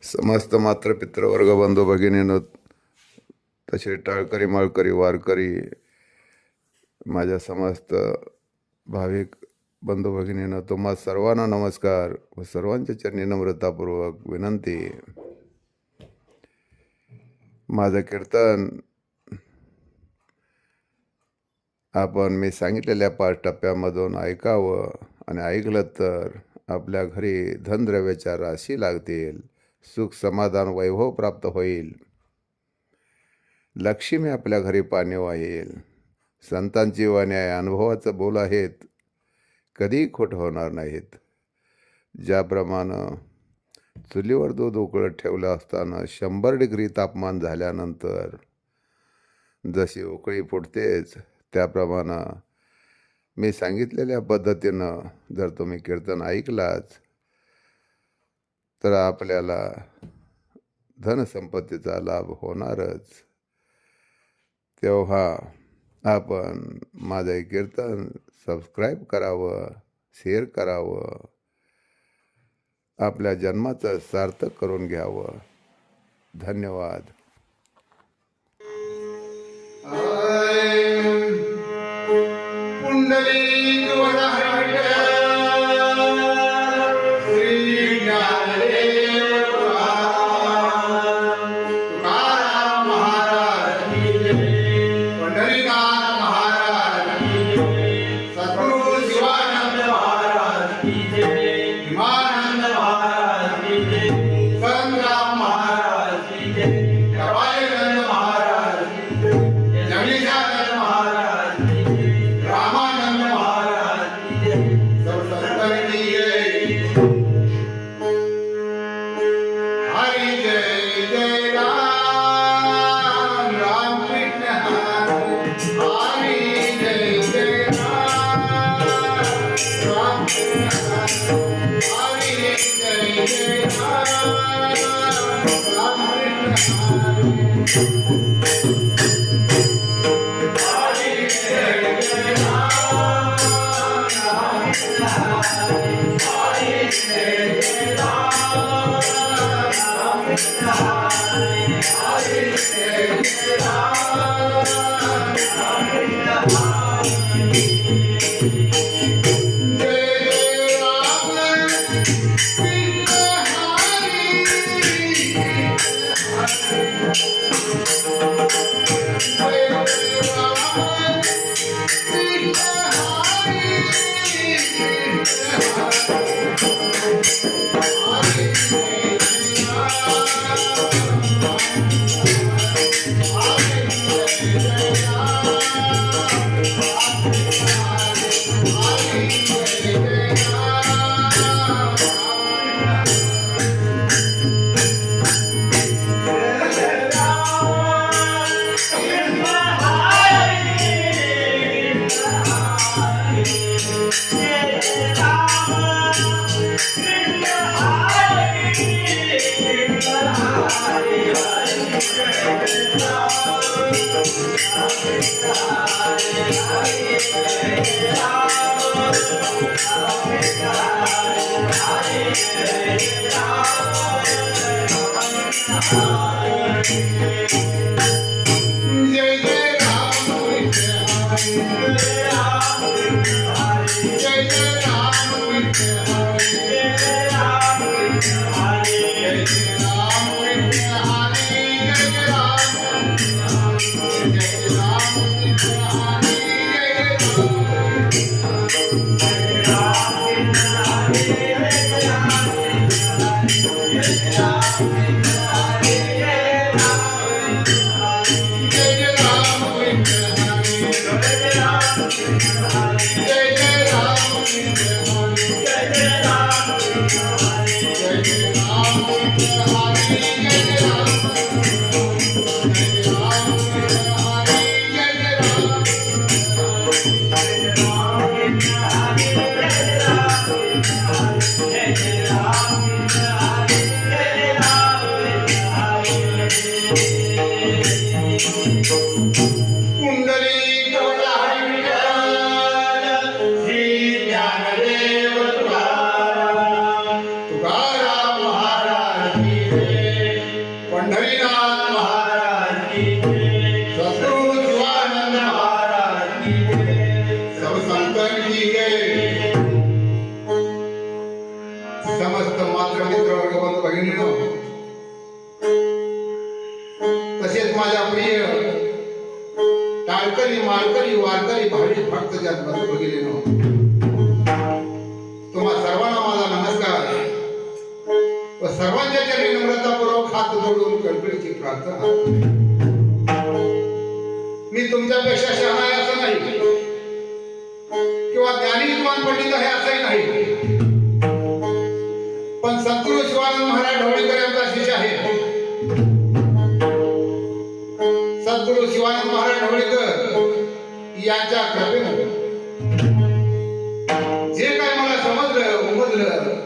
समस्त मात्र पितृवर्ग बंधू भगिनीनो, तसे टाळकरी माळकरी वारकरी, माझ्या समस्त भाविक बंधू भगिनींनो, तुम्हा सर्वांना नमस्कार व सर्वांच्या चरणी नम्रतापूर्वक विनंती. माझं कीर्तन आपण मी सांगितलेल्या 5 टप्प्यामधून ऐकावं आणि ऐकलं तर आपल्या घरी धनद्रव्याच्या राशी लागतील, सुख समाधान वैभव प्राप्त होईल, लक्ष्मी आपल्या घरी पाणी वाहेल. संतांची वाणी आहे, अनुभवाचं बोल आहेत, कधी खोट होणार नाहीत. ज्याप्रमाणे चुलीवर दूध उकळत ठेवलं असताना 100 डिग्री तापमान झाल्यानंतर जशी उकळी फुटतेच, त्याप्रमाणे मी सांगितलेल्या पद्धतीनं जर तुम्ही कीर्तन ऐकलाच तर आपल्याला धनसंपत्तीचा लाभ होणारच. तेव्हा आपण माझं हे कीर्तन सबस्क्राईब करावं, शेअर करावं, आपल्या जन्माचं सार्थक करून घ्यावं. धन्यवाद. जय जय राम पंढरीनाथ महाराज की सद्गुरु शिवानंद महाराज की सब संतन की जय। समस्त मात्र मित्र वर्ग बंधू भगिनींनो, तसेच माझ्या प्रिय टाळकरी माळकरी वारकरी भाविक भक्तजन बंधू भगिनींनो, तुम्हा सर्वांना माझा नमस्कार व सर्वांच्या चरणी नम्रतापूर्वक हात जोडून कळकळीची प्रार्थना। मी तुमच्यापेक्षा शहाणा आहे असं नाही किंवा ज्ञानी विद्वान पंडित आहे असंही नाही, पण सद्गुरु शिवानंद महाराज ढवळीकर यांचा शिष्य आहे। सद्गुरु शिवानंद महाराज ढवळीकर यांच्या कृपेने जे काय मला समजलं उमजलं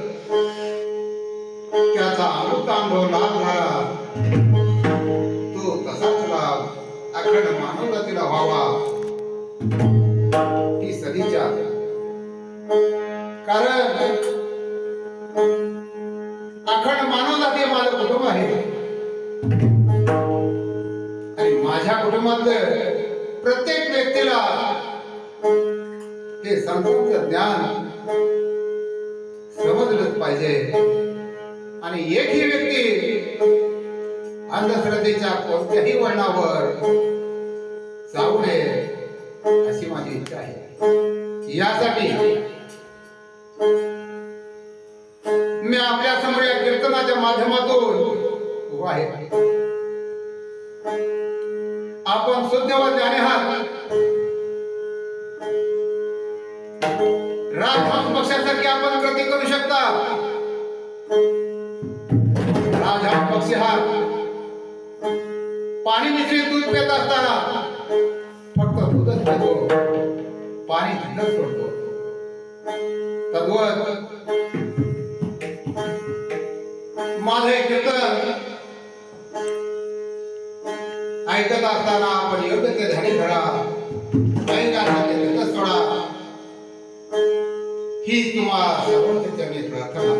त्याचा अमृतानुभव लाभ झाला, तो तसाच लाभ अखंड मानवजातीला व्हावा ही सदिच्छा। कारण अखंड मानवजाती माझं कुटुंब आहे आणि माझ्या कुटुंबातलं प्रत्येक व्यक्तीला हे संपूर्ण ज्ञान समजलंच पाहिजे आणि एकही व्यक्ती अंधश्रद्धेच्या कोणत्याही वळणावर जाऊ नये अशी माझी इच्छा आहे। यासाठी मी आपल्या समोर या कीर्तनाच्या माध्यमातून उभा आहे। आपण शुद्ध व ज्ञानी आहात। राजहंस पक्षासारखी आपण कृती करू शकता। राजहंस पक्षी हा पाणी मिश्रित दूध पित असताना फक्त दूधच पितो, पाणी तिथंच सोडतो। तद्वत माझे कीर्तन ऐकत असताना आपण योग्य ते ध्यानी धरा, ऐकायला ते तिथंच सोडा ही तुम्हाला सर्वांच्या चरणी प्रार्थना।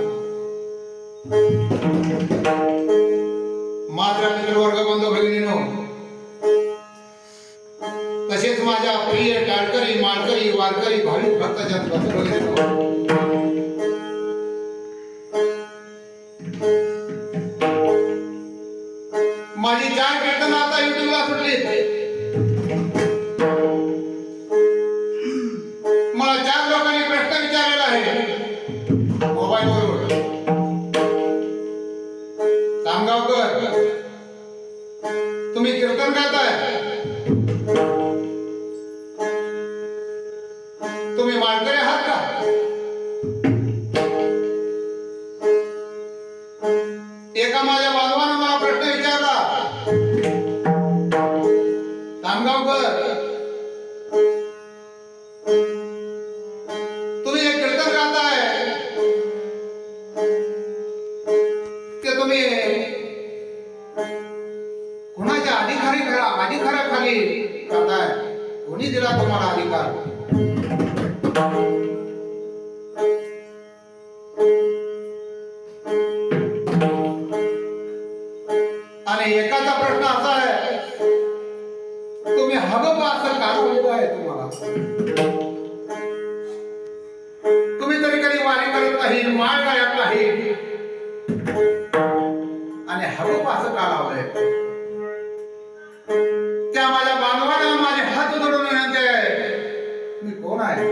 मात्र मित्र वर्ग बंधू भगिनींनो, तसेच माझ्या प्रिय टाळकरी माळकरी वारकरी भाविक भक्तजन बंधू भगिनींनो, माझी 4 कीर्तन आता युट्यूबला सुटली। मला 4 लोकांनी प्रश्न विचारलेला आहे मोबाईलवर। सामगावकर, तुम्ही कीर्तन करताय, तुम्ही माळकरी आहात का? एका माझ्या बांधवानं मला प्रश्न विचारला, सामगावकर तुम्ही हे कीर्तन करताय ते तुम्ही कोणाच्या अधिकाराखाली करताय? कोणी दिला तुम्हाला अधिकार? आणि एकाचा प्रश्न असा आहे, तुम्ही हवं असं कारण आहे तुम्हाला? तुम्ही तरी कधी वारी करत नाही, माळ गायत नाही आणि हवं असं का लावलंय? त्या माझ्या बांधवांना माझे हात जोडून विनंती आहे, मी कोण आहे?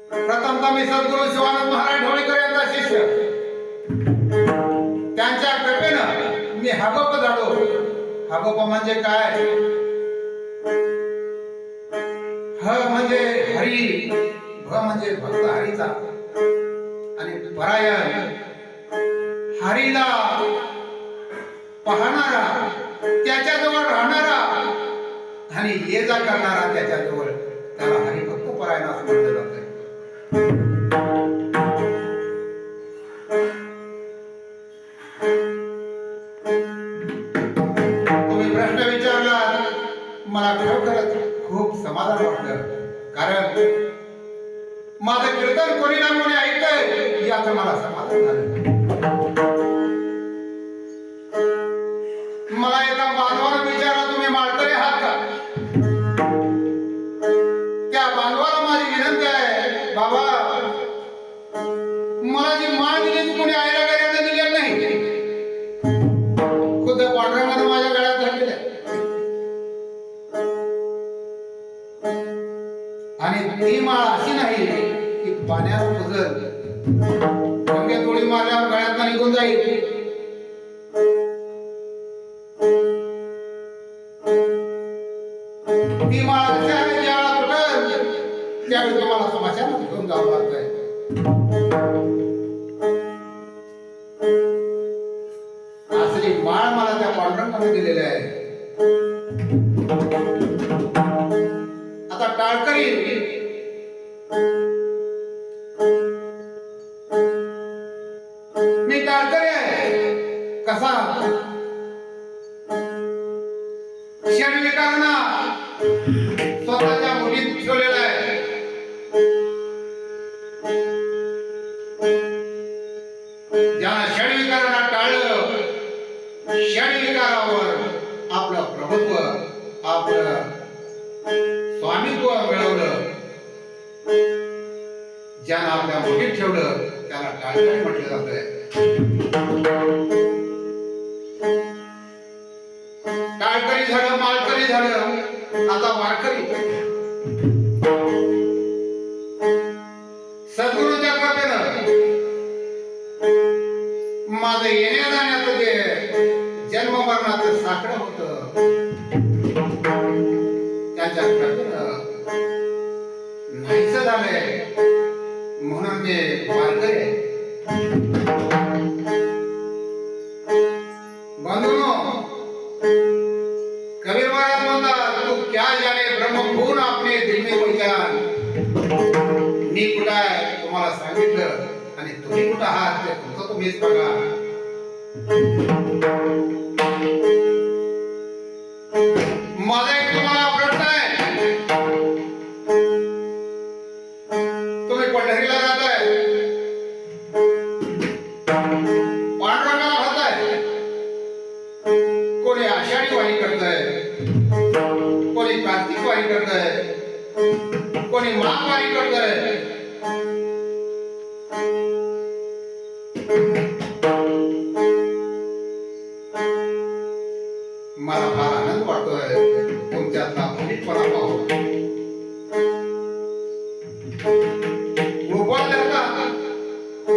प्रथमतः मी सद्गुरु शिवानंद महाराज ढवळीकर यांचा शिष्य। त्यांच्या कृपेनं मी हगप झालो। हगप म्हणजे काय? ह म्हणजे हरी, भ म्हणजे भक्त हरीचा आणि परायण, हरीला पाहणारा, त्याच्याजवळ राहणारा आणि ये जा करणारा त्याच्याजवळ, त्याला हरिभक्त परायण असं म्हटलं जातं। तुम्ही प्रश्न विचारला, मला खरोखरच खूप समाधान वाटलं, कारण माझं कीर्तन कोणी ना कोणी ऐकतंय याचं मला समाधान झालं। मुलीच कोणी आईला करायला दिलेलं नाही. खुद्द पांडुरंगानं माझ्या गळ्यात घातलेलं आहे. आणि ती माळ अशी नाही की पाण्यात पुजल गंगेत उडी मारल्यावर गळ्यात निघून जाईल. ती माळ अशी आहे ज्यावेळा तुटल त्यावेळी तुम्हाला समाशात घेऊन जावं लागतंय. असली माळ मला त्या पांडुरंगाने दिलेली आहे. आता टाळकरी मी टाळकरी आहे. कसा क्षणविकारांना स्वतःच्या मुठीत ठेवलेला आहे. ज्या क्षणविकारांना टाळलं क्षणविकारावर आपलं प्रभुत्व आपलं स्वामित्व मिळवलं ज्यानं आपल्या मुठीत ठेवलं त्याला टाळकरी म्हटलं जातंय. टाळकरी झालं माळकरी झालं आता वारकरी. सद्गुरूच्या कृपेनं माझं येण्या जाण्याचं जे जन्म मरणाचं साकडं होतं त्याच्या कृपेनं नाहीच झालंय म्हणून मी वारकरी आहे. बंधुनो कबीर महाराज म्हणतात तू क्या जाने ब्रह्मभून आपले दिल में पहचान. मी कुठं आहे तुम्हाला सांगितलं आणि तुम्ही कुठं आहात ते तुमचं तुम्हीच बघा. माझा एक तुम्हाला प्रश्न आहे. तुम्ही पंढरीला जाताय पांडुरंगाला खाताय. कोणी आषाढी वारी करताय कोणी कार्तिक वारी करताय कोणी माघ वारी करताय. मला फार आनंद वाटतोय तुमच्यातला फुलीतपणा पाहून. गोपाळ धरता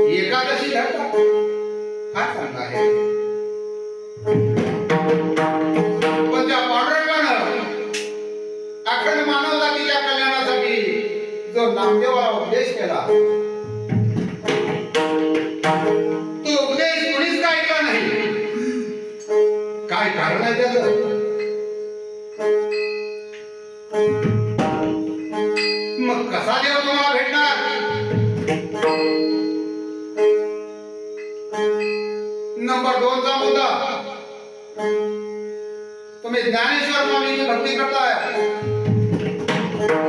एकादशी धरता फार चांगला आहे. पण त्या पांडुरंगानं अखंड मानव जातीच्या कल्याणासाठी जो नामदेवाला उपदेश केला तो उपदेश कोणीच ऐकला नाही. काय कारण आहे त्याचं? मग कसा देव तुम्हाला भेटणार? नंबर 2 चा मुद्दा तुम्ही ज्ञानेश्वर स्वामींची भक्ती करताय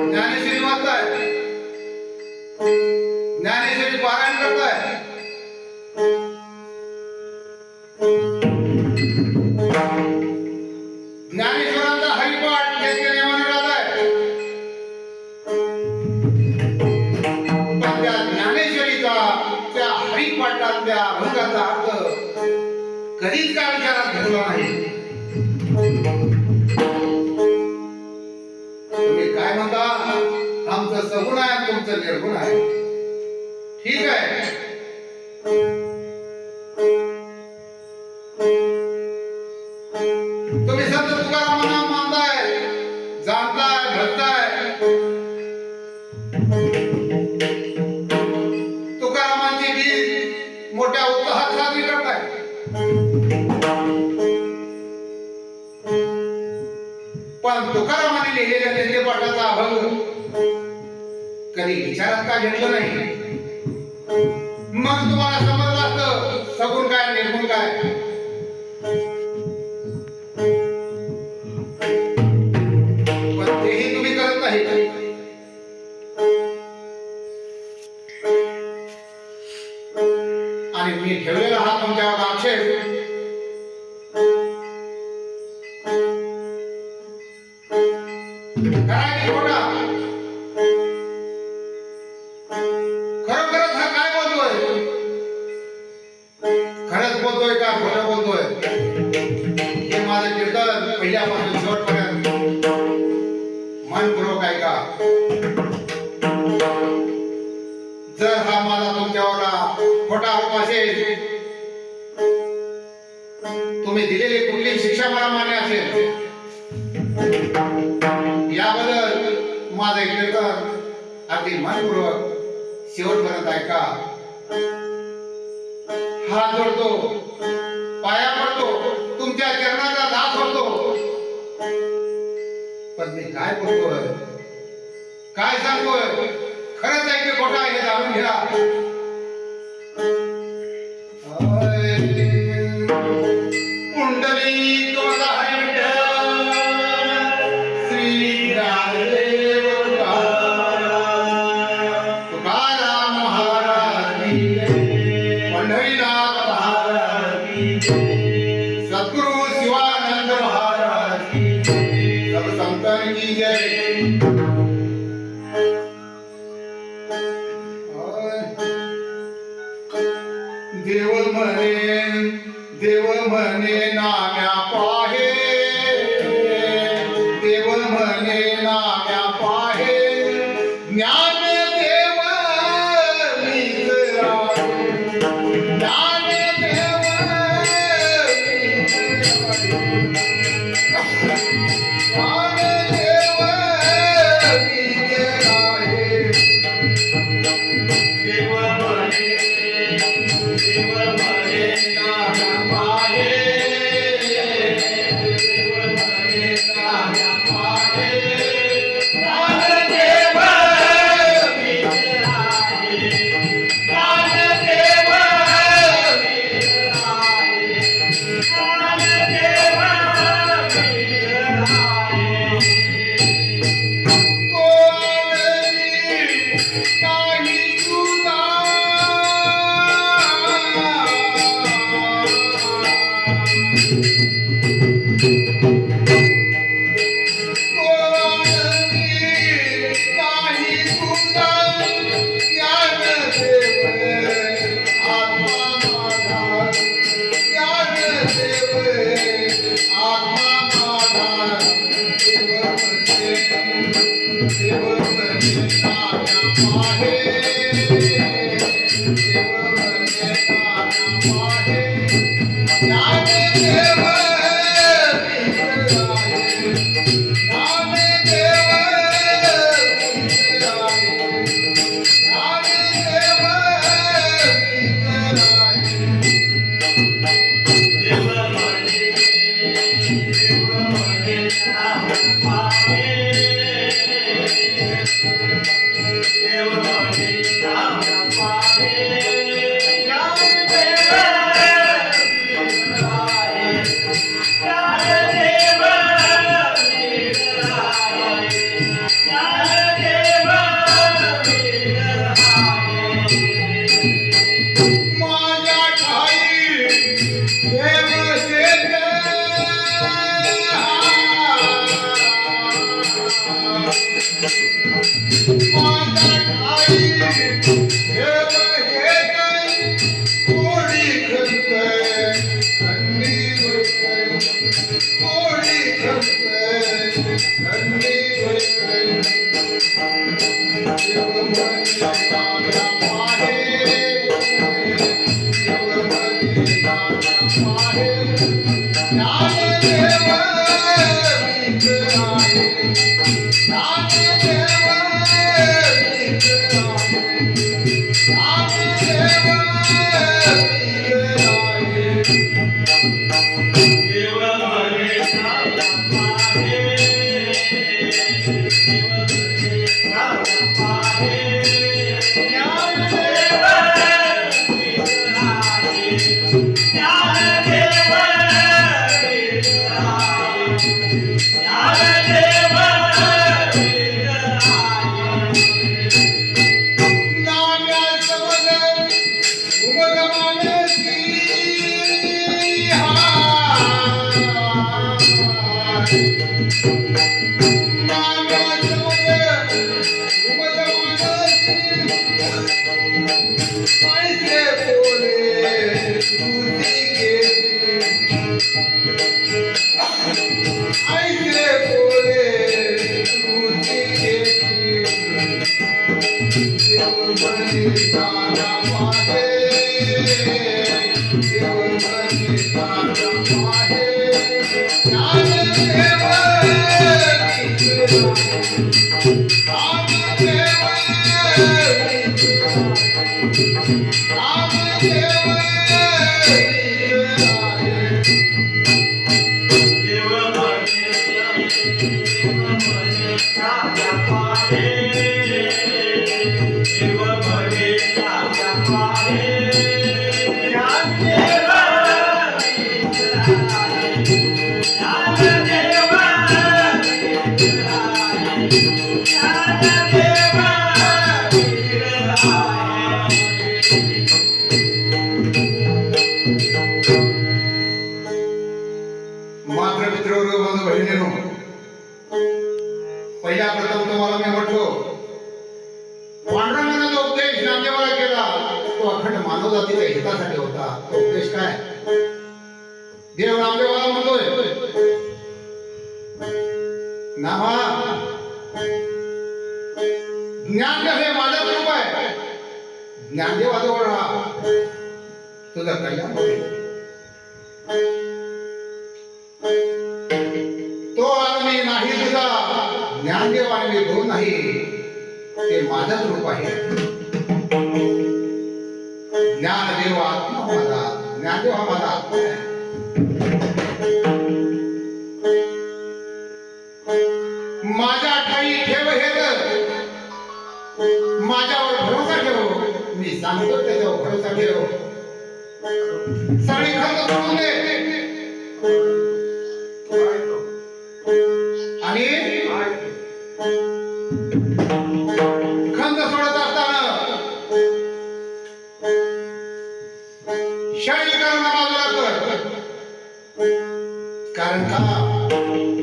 ज्ञानेश्वरी वाचताय ज्ञानेश्वरी पारायण करताय. ज्ञानेश्वरांचा हरिपाठ घेतलेले म्हणून राहताय. पण त्या ज्ञानेश्वरीचा त्या हरिपाठातल्या अभंगाचा अर्थ कधीच काय विचारात घेतला नाही. तुम्ही काय म्हणता आमचं सगुण आहे तुमचं निर्गुण आहे. ठीक आहे. तुम्ही संत तुकारामांना मानताय जाणताय भजताय. तुकारामांची बीज मोठ्या उत्साहात साजरी करताय. पण तुकारामांनी लिहिलेल्या दिंडी पाठाचा अभंग कधी विचारात का घेतलं नाही. मग तुम्हाला समजलं असतं सगुण काय निर्गुण काय. पण तेही तुम्ही करत नाही. आणि मी ठेवलेला हा तुमच्यावर आक्षेप काय खोटा खरोखरच हा काय बोलतोय बोलतोय का खोटं बोलतोय हे माझं कीर्तन पहिल्यापासून शेवटपर्यंत मनपूर्वक ऐका. जर हा माझा तुमच्यावर खोटा आरोप असेल, तुम्ही दिलेली कुठली शिक्षा मला मान्य असेल, याबद्दल माझं कीर्तन अगदी मनपूर्वक शेवटपर्यंत ऐका. हात जोडतो, पाया पडतो, तुमच्या चरणाचा दास होतो. पण मी काय बोलतोय, काय सांगतोय, खरंच आहे की खोटा आहे हे जाणून घ्या. कुंडली तोला विठ्ठल श्री ज्ञानदेव तुकाराम महाराज की जय, पंढरीनाथ महाराज की जय, सद्गुरु शिवानंद महाराज की जय, सब संतन की जय. देव म्हणे नाम्या पाहे, देव म्हणे नाम्या पाहे, ज्ञान देव मीच राहे, ज्ञान देव ज्ञान देव मीच राहे. देव म्हणे नाम्या पाहे, मात्र मित्रवर्ग बंधू बहिणींनो, पहिल्या प्रथम तुम्हाला मी म्हटलो, पांडुरंगाने जो उपदेश नामदेवाला केला तो अखंड मानवजातीच्या हितासाठी होता. तो उपदेश काय? देव नामदेवाला म्हणतोय, नामा ज्ञानदेव हे माझं रूप आहे, ज्ञानदेवाजवळ राहा, तुझं कल्याण होईल. तो आम्ही नाही तुझा, ज्ञानदेव आणि मी दोन नाही, ते माझंच रूप आहे. ज्ञानदेव आत्मा माझा, ज्ञानदेव हा माझा आत्मा आहे. माझ्या ठाई ठेव हे तर, माझ्यावर भरोसा ठेव, मी सांगतो त्याच्यावर भरोसा ठेव. सगळी खंत सोडून दे आणि खंत सोडत असताना शरीरीकरण बाजूला कर. कारण का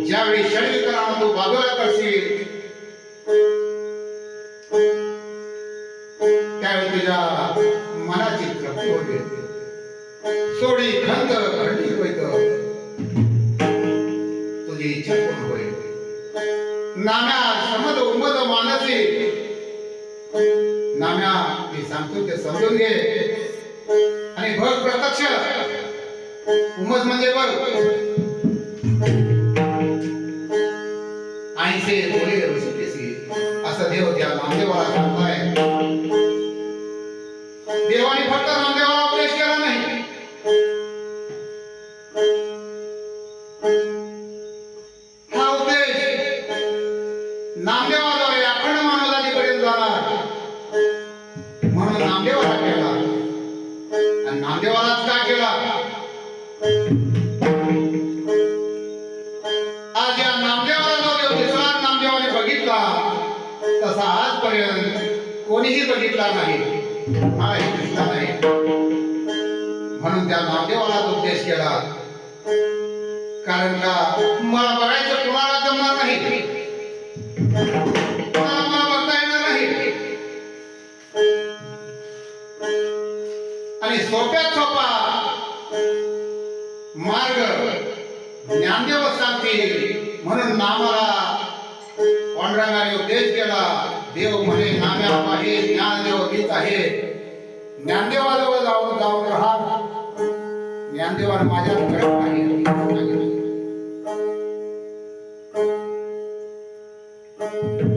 ज्यावेळी शरीरीकरण तू बाजूला करशील त्यावेळी तुझ्या मनाची तृप्ती होते. सोडी खंत खंडी होईत, तुझी इच्छा पूर्ण होईल. नाम्या समज उमद मानसी, नाम्या मी सांगतो ते समजून घे आणि भग प्रत्यक्ष. उमद म्हणजे बघ, आईचे बोले ऋषिकेशी असं देव त्या नामदेवाला सांगताय. देवाने फक्त नामदेवाला उपदेश केला नाही, हा उपदेश नामदेवाद्वारे अखंड मानवजातीपर्यंत जाणार म्हणून नामदेवाला केला. आणि नामदेवालाच का केला? आज या नामदेवाला जो देव दिसला, नामदेवाने बघितला तसा आजपर्यंत कोणीही बघितला नाही, मलाही दिसला नाही. म्हणून त्या नामदेवाला उपदेश केला. कारण का मला बघायचं कुणाला जमणार नाही, कुणाला मला बघता येणार नाही. आणि सोप्यात सोपा मार्ग ज्ञानदेव सांगतील म्हणून नामाला पांडुरंगाने उपदेश केला. देव म्हणे नाम्या आहे, ज्ञानदेव मीच आहे. ज्ञानदेवाजवळ जाऊन जाऊन राहा. ज्ञानदेवाने माझ्या घरात नाही.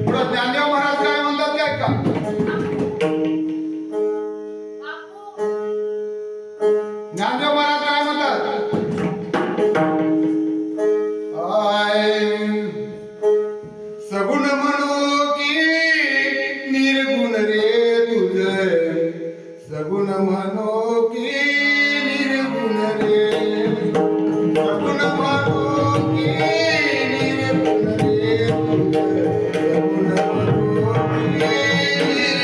पुढे ज्ञानदेव महाराज काय म्हणतात ते ऐका. ज्ञानदेव महाराज काय म्हणतात? सगुण म्हणू की निर्गुण रे तुझे, सगुण म्हणू की निर्गुण रे, सगुण म्हणू की निर्गुण रे तुझे,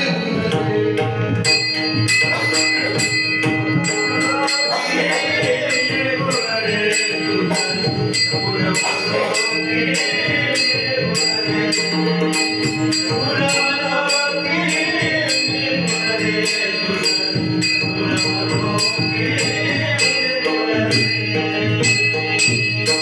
सगुण म्हणू की निर्गुण रे.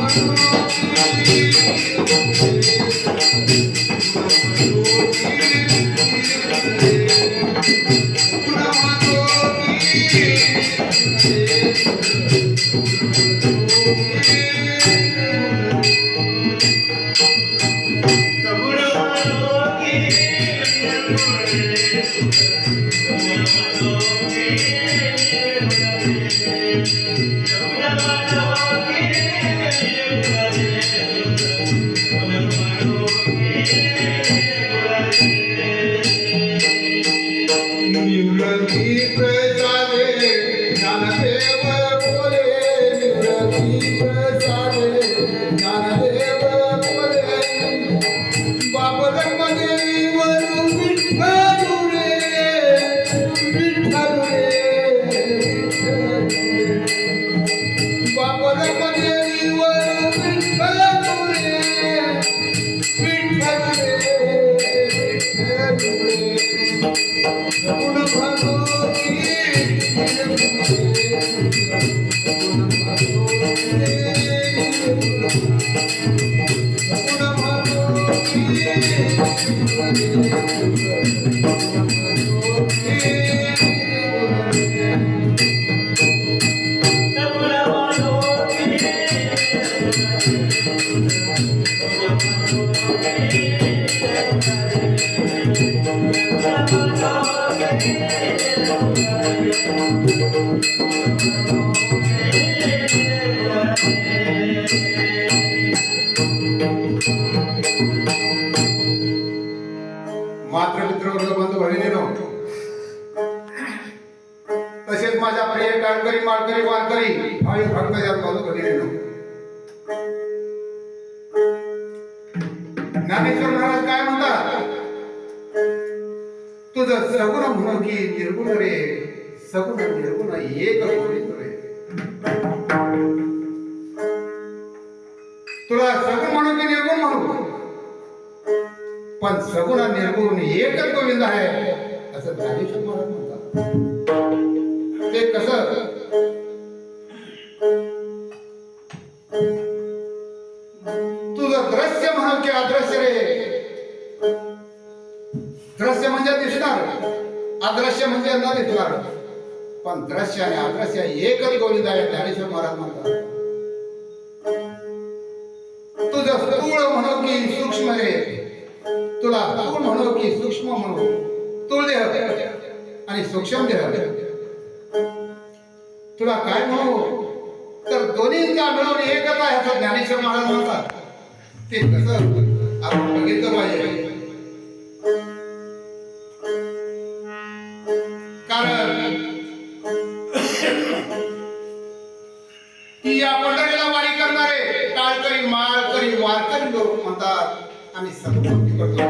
Thank you. टाळकरी वारकरी भावी भक्त यात बाजू कधी ज्ञानेश्वर महाराज काय म्हणतात, तुझं सगुण म्हणू की निर्गुण रे, सगुण निर्गुण एक गोविंद रे. तुला सगुण म्हणू की निर्गुण म्हणू, पण सगुण आणि निर्गुण एकच गोविंद आहे असं ज्ञानेश्वर महाराज म्हणतात. ते कसं, तुझं दृश्य म्हणू की अदृश्य रे. दृश्य म्हणजे दिसणार, अदृश्य म्हणजे न दिसणार, पण दृश्य आणि अदृश्य एकच गोविंद आहे ज्ञानेश्वर महाराज म्हणतात. तुझं स्थूळ म्हणू की सूक्ष्म रे, तुला स्थूळ म्हणू की सूक्ष्म म्हणू, स्थूळ देह आणि सूक्ष्म देह तुला काय म्हणू, तर दोन्हींचा मिळून एकच आहे असं ज्ञानेश्वर महाराज म्हणतात. ते कसं आपण बघितलं पाहिजे, कारण की या पंढरीला वारी करणारे टाळकरी माळकरी वारकरी लोक म्हणतात आम्ही सत्भक्ती करतो.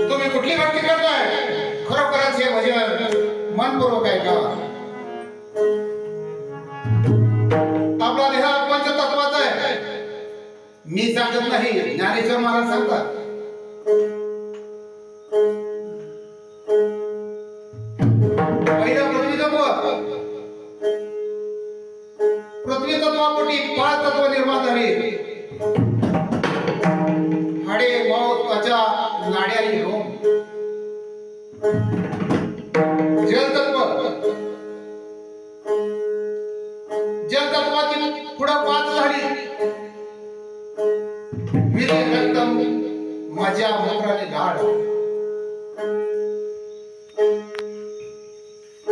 तुम्ही कुठली भक्ती करताय, खरोखरच हे भजन मनपूर्वक आहे का? आपला देह पंचतत्वाचा आहे, मी सांगत नाही, ज्ञानेश्वर महाराज सांगतात. पहिलं पृथ्वी तत्व, पृथ्वी तत्वापोटी 5 तत्व निर्माण झाली, हाडे मौत त्वचा नाडी आणि रोम. जलतत्व, जलतत्वाची पुढं 5 झाली, वीर्य रक्तम मजा मूत्र आणि लाळ.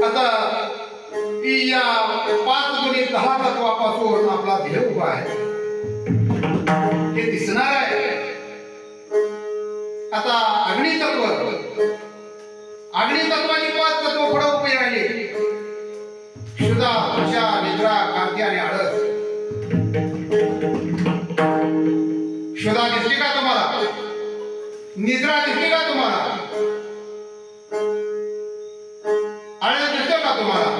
आता या 5 गुणी 10 तत्वापासून आपला देह उभा आहे, हे दिसणार आहे. आता अग्नितत्व, अग्नितत्वाची 5 तत्व पुढे उभी राहिली, क्षुधा, आशा, निद्रा, कांती आणि आळस. क्षुधा दिसली का तुम्हाला, निद्रा दिसली का तुम्हाला, आळस दिसतो का तुम्हाला,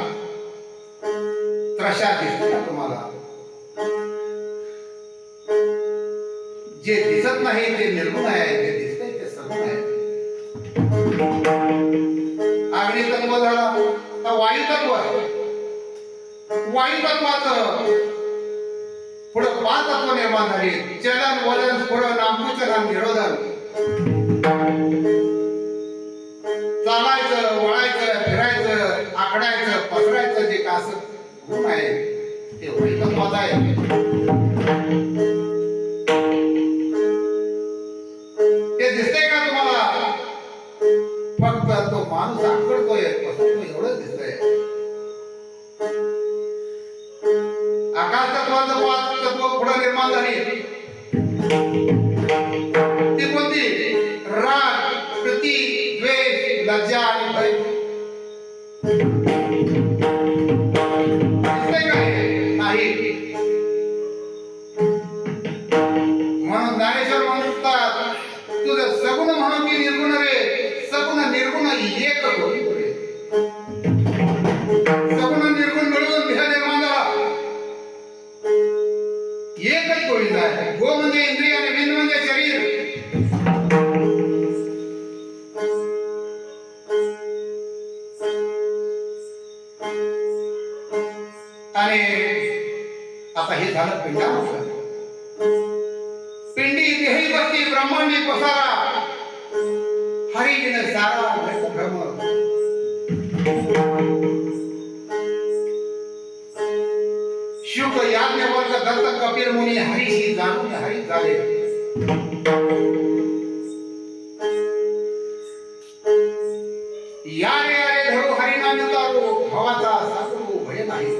त्रषा दिसते का तुम्हाला. जे दिसत नाही ते निर्गुण आहे, जे दिसतंय ते सगुण आहे. अग्नितत्व झाला, तर वायुतत्व, वायुतत्वाचं पुढे 5 तत्व निर्माण झाली, चलन वलन स्फुरण आंकुचलन निरोधन. चालायचं, वळायचं, फिरायचं, आखडायचं, पसरायचं जे कास गुण आहे ते वायुतत्वाचं आहे. ते दिसतंय का तुम्हाला, फक्त तो माणूस आकडतोय, एवढंच दिसतंय. आकाश तत्वाचं 5 तत्व पुढे निर्माण झाली, ती कोणती, राग, प्रीती, द्वेष, लज्जा आणि भय. दिसतंय का नाही. म्हणून ज्ञानेश्वर म्हणतात, तुझं सगुण म्हणून की निर्गुण रे, सगुण निर्गुण एक गोविंद रे. सगुण निर्गुण मिळून देह निर्माण झाला, एकच गोविंद आहे. गो म्हणजे इंद्रिय आणि विंद म्हणजे शरीर. आणि आता हे झालं पिंडाचं. पिंडी देही बसती ब्रह्मांडी पसारा, हरिण सारा भ्रम. शुक याज्ञवल्क दत्त कपिल मुनी हरीशी जाणून हरी झाले. यारे यारे धरू हरिनाम तारो, भावाचा साधू भय नाही.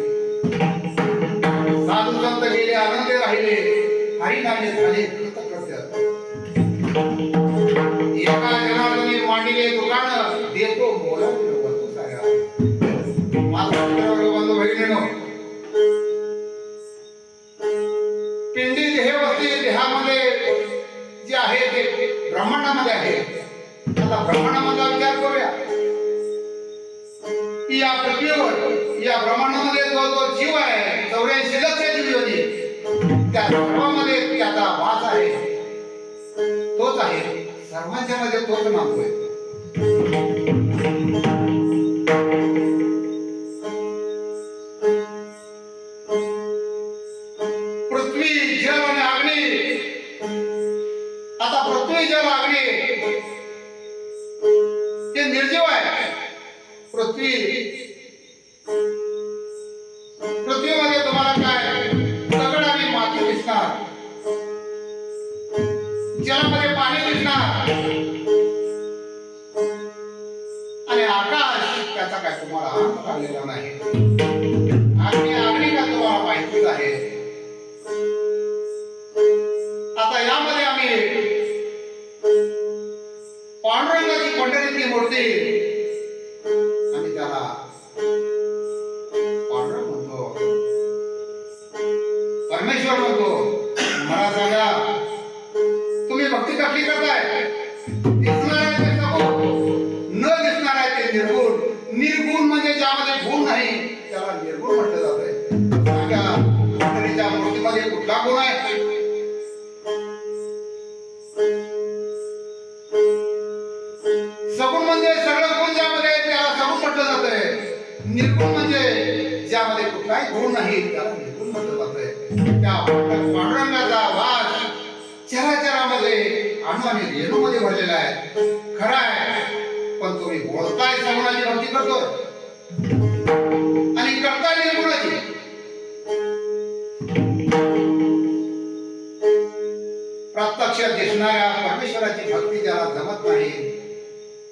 साधू संत गेले आनंदे राहिले, हरिनामे झाले कृतकृत्य. एका जनार्दनी मांडीले दुकान देतो मोलाची वस्तू साऱ्या माझा बंधू बहिणीनो पिंडी देह वस्ती देहामध्ये जे आहे ते ब्रह्मांडामध्ये आहे. आता ब्रह्मांडामधला विचार करूया की या पृथ्वीवर या ब्रह्मांडामध्ये जो जीव आहे 84 लक्ष जीव योनी त्या सर्वांमध्ये त्याचा वास आहे. तोच आहे सर्वांच्या मध्ये तोच नामतोय. पृथ्वी जल आणि अग्नी. आता पृथ्वी जल अग्नी ते निर्जीव आहे. पृथ्वीमध्ये तुम्हाला काय दगड आणि माती दिसणार, जलामध्ये पाणी दिसणार आणि आकाश त्याचा काय तुम्हाला अर्थ आलेला नाही. अग्नी का तुम्हाला माहितीच आहे. आता यामध्ये आम्ही पांडुरंगाची पंढरीतली मूर्ती आम्ही त्याला पांडुरंग म्हणतो, परमेश्वर म्हणतो. मला सांगा तुम्ही भक्ती कसली करताय? दिसणार आहे ते सगुण, न दिसणार आहे ते निर्गुण. निर्गुण म्हणजे ज्यामध्ये गुण नाही त्याला निर्गुण म्हटलं जातंय. सांगा पंढरीच्या मूर्तीमध्ये कुठला गुण आहे? सगुण म्हणजे सगळं गुण ज्यामध्ये त्याला सगुण म्हटलं जातंय. निर्गुण म्हणजे ज्यामध्ये कुठलाही गुण नाही त्याला निर्गुण म्हटलं जातंय. त्या पांडुरंगाचा वास चराचरामध्ये अणु आणि रेणूमध्ये भरलेला आहे. खरं आहे, पण तुम्ही बोलताय सगुणाची भक्ती करतोय आणि करताय निर्गुणाची. प्रत्यक्ष दिसणाऱ्या परमेश्वराची भक्ती ज्याला जमत नाही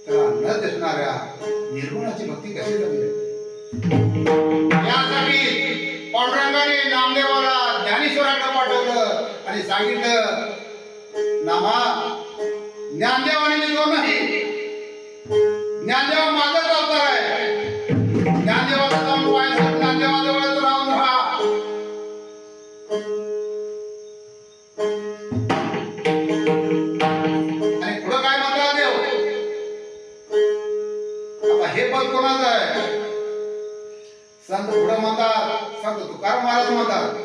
त्याला न दिसणाऱ्या निर्गुणाची भक्ती कशी जमेल? यासाठी पांडुरंगाने नामदेवाला ज्ञानेश्वराकडे पाठवलं आणि सांगितलं, नामा ज्ञानदेवाने मी जो नाही, ज्ञानदेव माझाच अवतार आहे. ज्ञानदेवाला जाऊन पाहायचं, ज्ञानदेवाजवळच राहून राहा. आणि पुढं काय म्हणतात देव? आता हे पद कोणाचं आहे? संत पुढं म्हणतात, संत तुकाराम महाराज म्हणतात,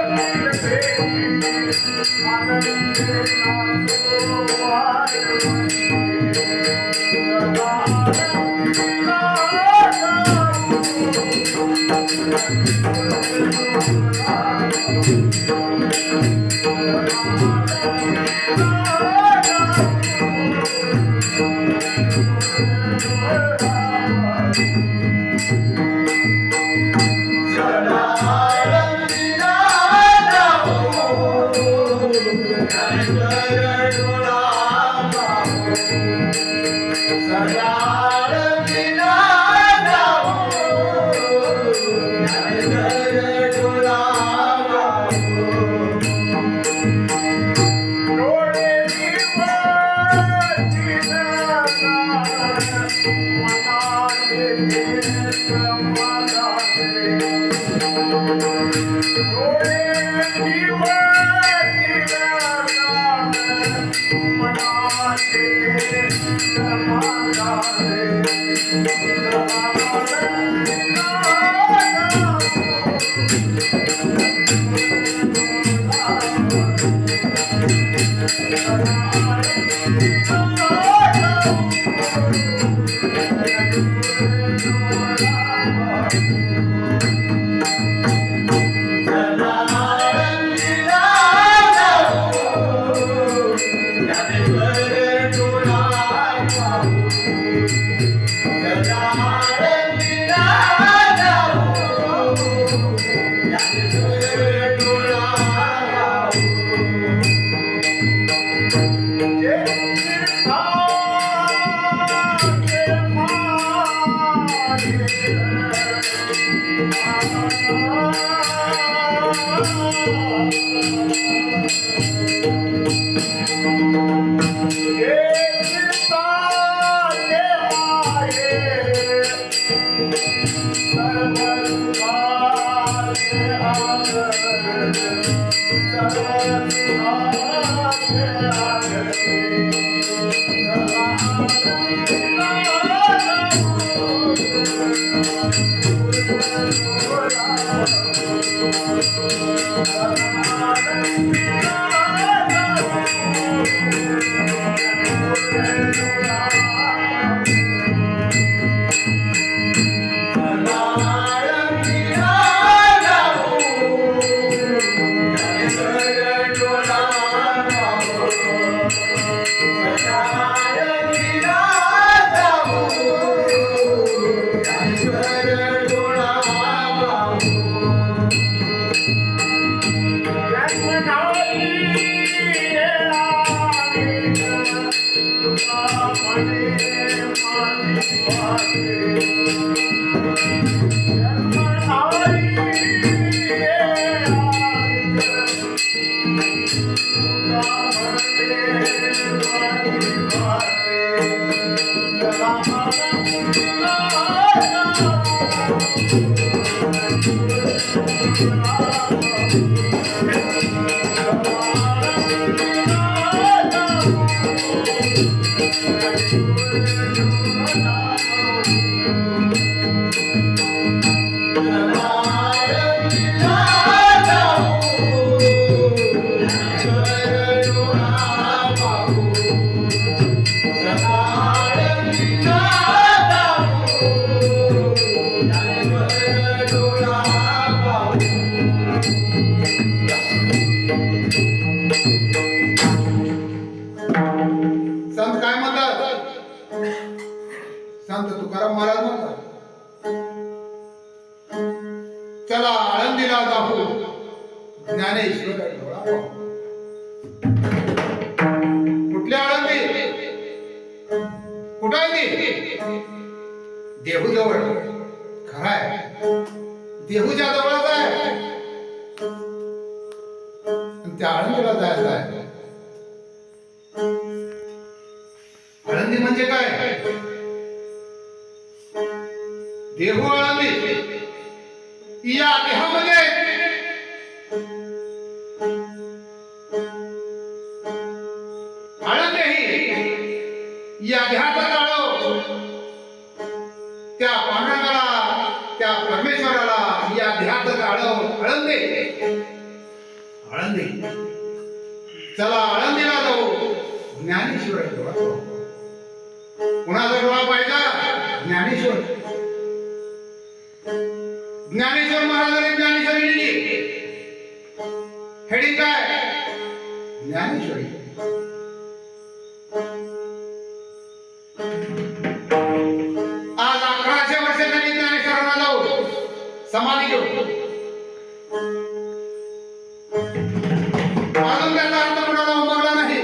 I'm संत काय म्हणतात? संत तुकाराम महाराज म्हणतात, चला आळंदीला जाऊ, ज्ञानेश्वर डोळा पाहू. कुठल्या आळंदी? कुठं आहे ती? देहू जवळ. खराय, देहूच्या जवळच आहे. त्या आळंदीला जायचं आहे. आळंदी म्हणजे काय? देहू आळंदी या देहामध्ये आळंदी ही या देहाचा काढो त्या पांडुरंगाला, त्या परमेश्वराला या देहाचं काढो आळंदी. आळंदी चला आळंदीला जाऊ, ज्ञानेश्वर डोळा पाहू. कुणाचा डोळा पाहिला? ज्ञानेश्वर. ज्ञानेश्वर महाराजांनी ज्ञानेश्वरी लिहिली. हेडिंग काय? ज्ञानेश्वरी. आज 1100 वर्ष त्यांनी ज्ञानेश्वरांना जाऊ समाधी घेऊ. अजून त्याचा अर्थ कुणाला उमगला नाही.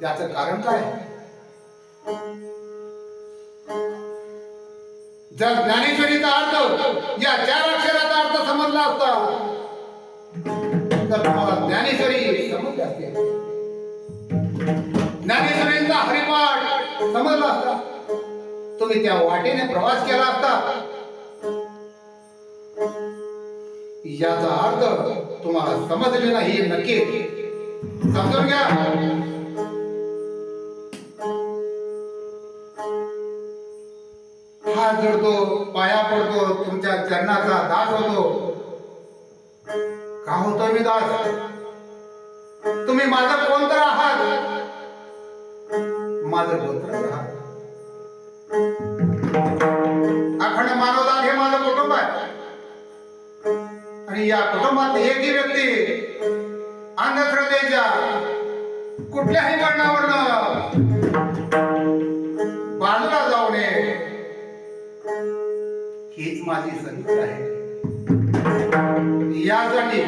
याचं कारण काय? जर ज्ञानेश्वरीचा अर्थ या 4 अक्षराचा अर्थ समजला असता तर तुम्हाला ज्ञानेश्वरी समजली असते. ज्ञानेश्वरीचा हरिपाठ समजला असता, तुम्ही त्या वाटेने प्रवास केला असता. याचा अर्थ तुम्हाला समजले नाही हे नक्की. समजून घ्या. हात जोडतो, पाया पडतो, तुमच्या चरणाचा दास होतो. का होतो मी दास? तुम्ही माझं कोण तर आहात, माझं गोत्र आहात. अखंड मानवदान हे माझं कुटुंब आहे आणि या कुटुंबात एकही व्यक्ती अंधश्रद्धेच्या कुठल्याही कारणावरनं बाजूला जाऊ नये, हीच माझी संधी आहे. यासाठी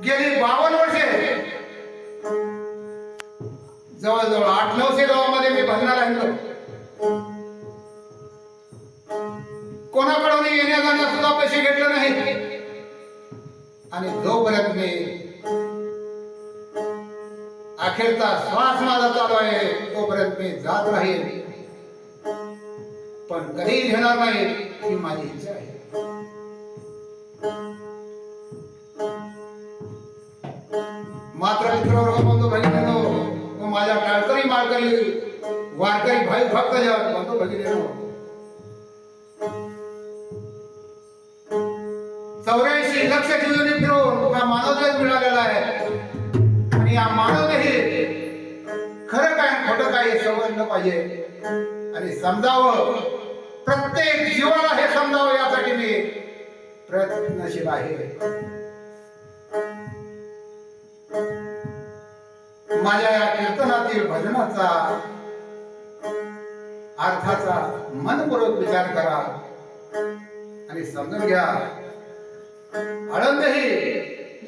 गेली 52 वर्षे जवळजवळ 800-900 गावामध्ये मी भजनाला हिंडलो. कोणाकडून येण्या जाण्या सुद्धा पैसे घेतले नाही आणि जोपर्यंत मी अखेरचा श्वास माझा चालू आहे तोपर्यंत मी जात राहील, पण कधीही घेणार नाही ही माझी इच्छा आहे. मात्र मित्रांनो, बंधू भगिनींनो, माझ्या टाळकरी माळकरी वारकरी भाई भक्त बंधू भगिनींनो, 84 लक्ष जीवनी फिरून हा मानवदेह मिळालेला आहे आणि या मानवदेही खरं काय खोटं काय हे समजलं पाहिजे आणि समजावं. प्रत्येक जीवाला हे समजावं यासाठी मी प्रयत्नशील आहे. माझ्या या कीर्तनातील भजनाचा अर्थाचा मनपूर्वक विचार करा आणि समजून घ्या. आळंद ही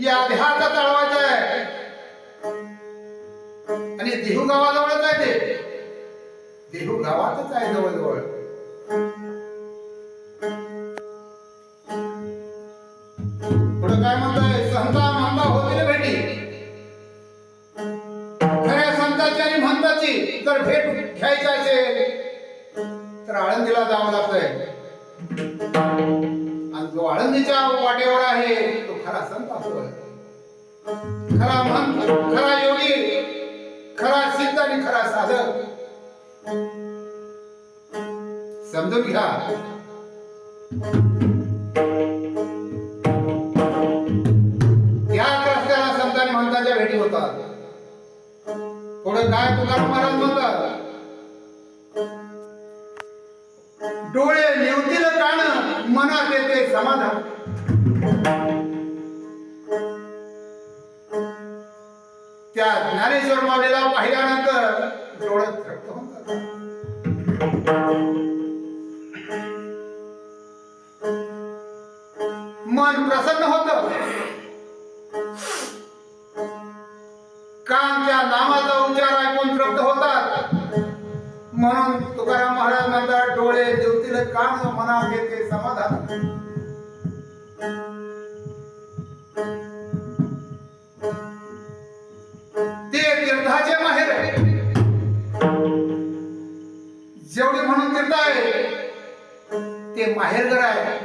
या देहाचा तळवाचा आहे आणि देहू गावाजवळच आहे. ते देहू गावातच आहे जवळजवळ. पुढे काय म्हणताय? संता मंदा होतील भेटी. खऱ्या संताची आणि महंताची जर भेट घ्यायची असेल तर आळंदीला जावं लागतंय. आणि जो आळंदीच्या वाटेवर आहे तो खरा संत असतोय, खरा महंत, खरा योगी, खरा सिद्ध आणि खरा साधक. समजून घ्या. या रस्त्याला संत आणि महंतांच्या भेटी होतात. पुढे काय तुकाराम महाराज म्हणतात? डोळे नेवतील कान, मनात येते समाधान. त्या ज्ञानेश्वर माऊलीला पाहिल्यानंतर डोळे थक्क होतात. मन प्रसन्न होत. कान त्या नामाचा उच्चार ऐकून तृप्त होतात. म्हणून तुकाराम महाराज म्हणतात, डोळे देवतील कान, मनात येते समाधान. ते तीर्थाचे माहेर आहे. जेवढी म्हणून तीर्थ आहे ते माहेरघर आहे.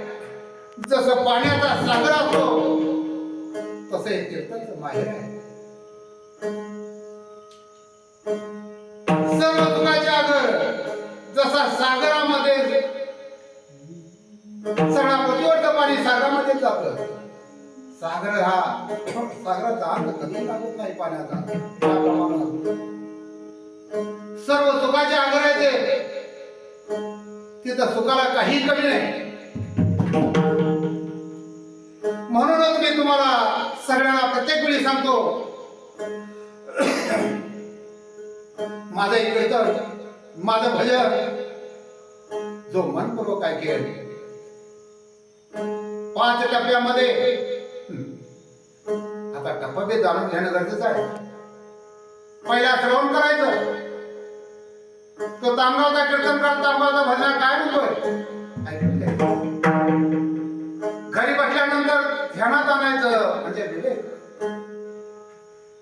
जसं पाण्याचा सागर असतो तसे तीर्थाचं माहेर आहे. सर्व तुकाचे आगर जसा सागरामध्ये सगळा पृथ्वीवरचं पाणी सागरामध्ये जात सागराचा अंत कधी लागत नाही पाण्याचा. त्याप्रमाणे सर्व सुखाचे आग्रहाचे तिथं सुखाला काही कमी नाही. म्हणूनच मी तुम्हाला सगळ्यांना प्रत्येक वेळी सांगतो, माझं एक कीर्तन, माझं भजन जो मनपूर्वक ऐकेल, 5 टप्प्यामध्ये, आता टप्पा बी जाणून घेणं गरजेचं आहे. पहिला श्रवण करायचं, तो तांगावचा कीर्तन करत तांगावचा भजन काय म्हणतोय घरी बसल्यानंतर ध्यानात आणायचं, म्हणजे विवेक,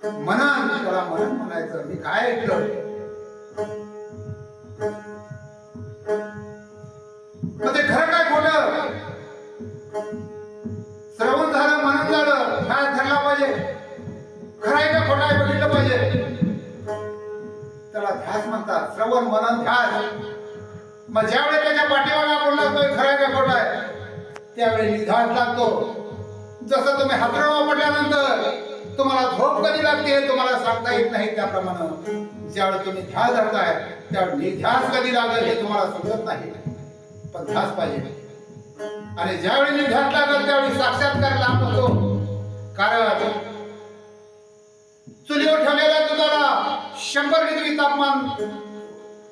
मनन, त्याला मनन म्हणायचं. मी काय ऐकलं, मग ते खरं काय खोटं, श्रवण झालं, मनन झालं, ध्यास धरला पाहिजे. खरं आहे का खोटं आहे बघितलं पाहिजे. त्याला ध्यास म्हणतात, श्रवण मनन ध्यास. मग ज्यावेळी त्याच्या पाठीमागे आपण लागतोय खरं आहे का खोटं आहे, त्यावेळी निधास लागतो. जसं तुम्ही हातरावा पडल्यानंतर तुम्हाला झोप कधी लागते हे तुम्हाला सांगता येत नाही, त्याप्रमाणे ज्यावेळी तुम्ही ध्यास धरताय त्यावेळी निध्यास कधी लागेल हे तुम्हाला समजत नाही, पण ध्यास पाहिजे. आणि ज्यावेळी निध्यास लागेल त्यावेळी साक्षात्कार लाभ होतो. कारण चुलीवर ठेवलेल्या दुधाला 100 डिग्री तापमान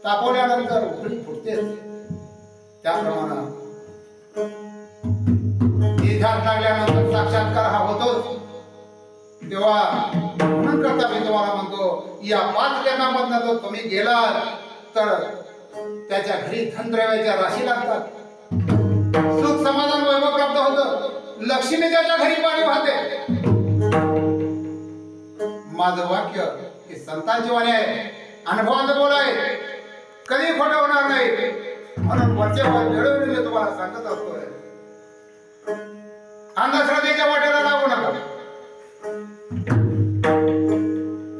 तापवल्यानंतर उकळी फुटते. त्याप्रमाणे निध्यास लागल्यानंतर साक्षात्कार हा होतोच. तेव्हा म्हणून करता मी तुम्हाला म्हणतो, या 5 जन्मामधनं जर तुम्ही गेलात तर त्याच्या घरी धनद्रव्याच्या राशी लागतात, सुख समाधान वैभव प्राप्त होतं, लक्ष्मी त्याच्या घरी पाणी वाहते. माझं वाक्य हे संतांची वाणी आहे, अनुभवाचं बोल आहे, कधी खोटं होणार नाही. म्हणून वरच्या वेळोवेळी मी तुम्हाला सांगत असतोय, अंधश्रद्धेच्या वाटेला लागू नका.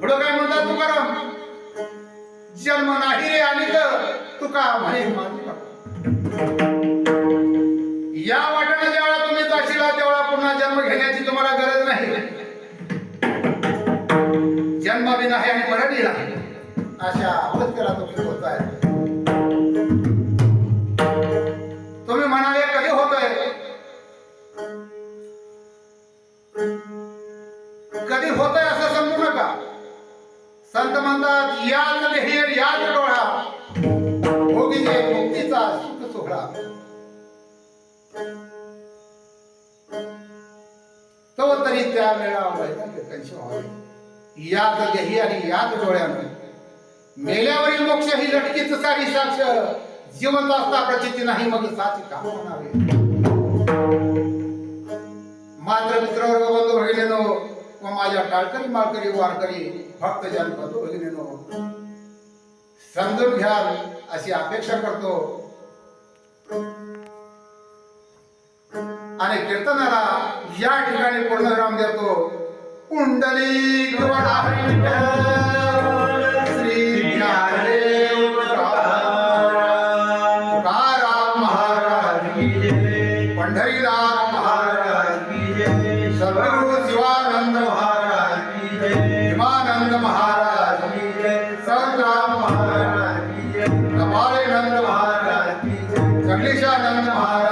पुढं काय म्हणतात तुकाराम, जन्म नाही रे आणि तुका म्हणे माझी. या वाटेला जेव्हा तुम्ही जाशीला तेव्हा पुन्हा जन्म घेण्याची तुम्हाला गरज नाही. जन्म बी नाही आणि मरणही नाही, अशा अवस्थेला तुम्ही होताय. तुम्ही म्हणाले कधी होतोय, कधी होतंय असं समजू नका. संत म्हणतात, याच देही याच डोळा भोगीचे मुक्तीचा सुख सोहळा. तो तरी त्या वेळा वैराग्य व्हावे. याच देही आणि याच डोळ्यानं मेल्यावरील मोक्ष ही लटकीच सारी साक्ष. जिवंत असता प्रचिती नाही मग साची काम म्हणावे. मात्र मित्रवर्ग बंधू भगिनीनो व माझ्या टाळकरी माळकरी वारकरी भक्तजन बंधू भगिनीनो, समजून घ्याल अशी अपेक्षा करतो. आणि कीर्तनाला या ठिकाणी पूर्णविराम देतो. कुंडली श्री ज्ञानदेव तुकाराम महाराज की जय, पंढरीनाथ महाराज की जय, सद्गुरु शिवानंद महाराज की जय, हिमानंद महाराज की जय, संतराम महाराज की जय, कपालेनंद महाराज की जय, जगदीशानंद महाराज